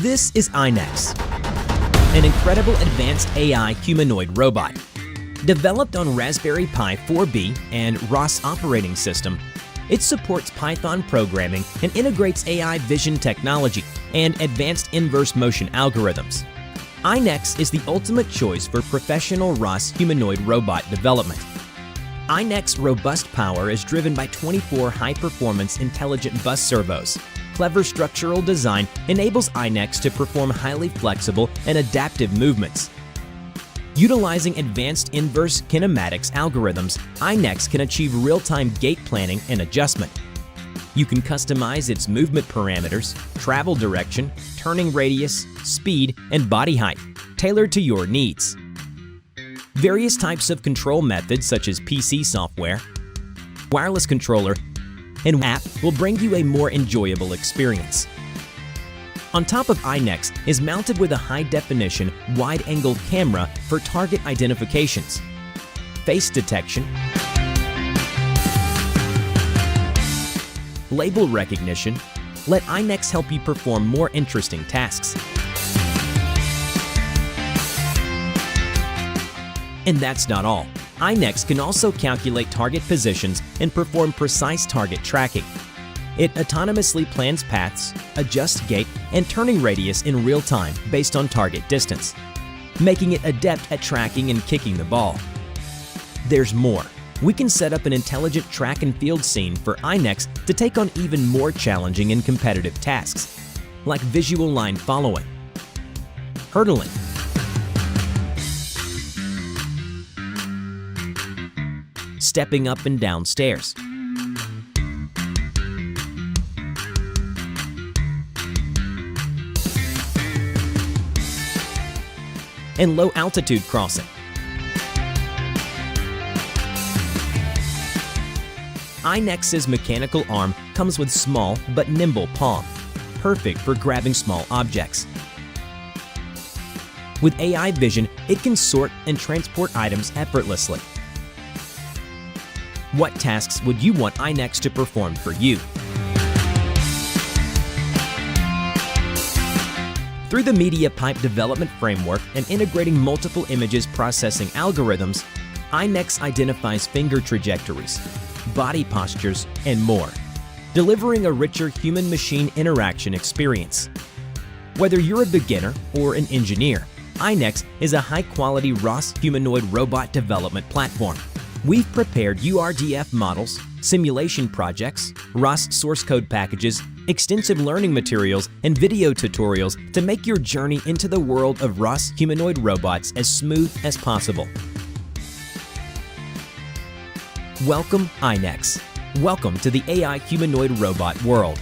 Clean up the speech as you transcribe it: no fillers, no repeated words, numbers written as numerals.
This is AiNex, an incredible advanced AI humanoid robot. Developed on Raspberry Pi 4B and ROS operating system, it supports Python programming and integrates AI vision technology and advanced inverse motion algorithms. AiNex is the ultimate choice for professional ROS humanoid robot development. AiNex robust power is driven by 24 high-performance intelligent bus servos. Clever structural design enables AiNex to perform highly flexible and adaptive movements. Utilizing advanced inverse kinematics algorithms, AiNex can achieve real-time gait planning and adjustment. You can customize its movement parameters, travel direction, turning radius, speed, and body height, tailored to your needs. Various types of control methods such as PC software, wireless controller, and app will bring you a more enjoyable experience. On top of AiNex is mounted with a high-definition, wide-angle camera for target identifications, face detection, label recognition. Let AiNex help you perform more interesting tasks. And that's not all. AiNex can also calculate target positions and perform precise target tracking. It autonomously plans paths, adjusts gait, and turning radius in real time based on target distance, making it adept at tracking and kicking the ball. There's more. We can set up an intelligent track and field scene for AiNex to take on even more challenging and competitive tasks, like visual line following, hurdling, stepping up and down stairs, and low-altitude crossing. AiNex's mechanical arm comes with small but nimble palm, perfect for grabbing small objects. With AI vision, it can sort and transport items effortlessly. What tasks would you want AiNex to perform for you? Through the Media Pipe Development Framework and integrating multiple images processing algorithms, AiNex identifies finger trajectories, body postures, and more, delivering a richer human-machine interaction experience. Whether you're a beginner or an engineer, AiNex is a high-quality ROS humanoid robot development platform. We've prepared URDF models, simulation projects, ROS source code packages, extensive learning materials, and video tutorials to make your journey into the world of ROS humanoid robots as smooth as possible. Welcome, AiNex. Welcome to the AI humanoid robot world.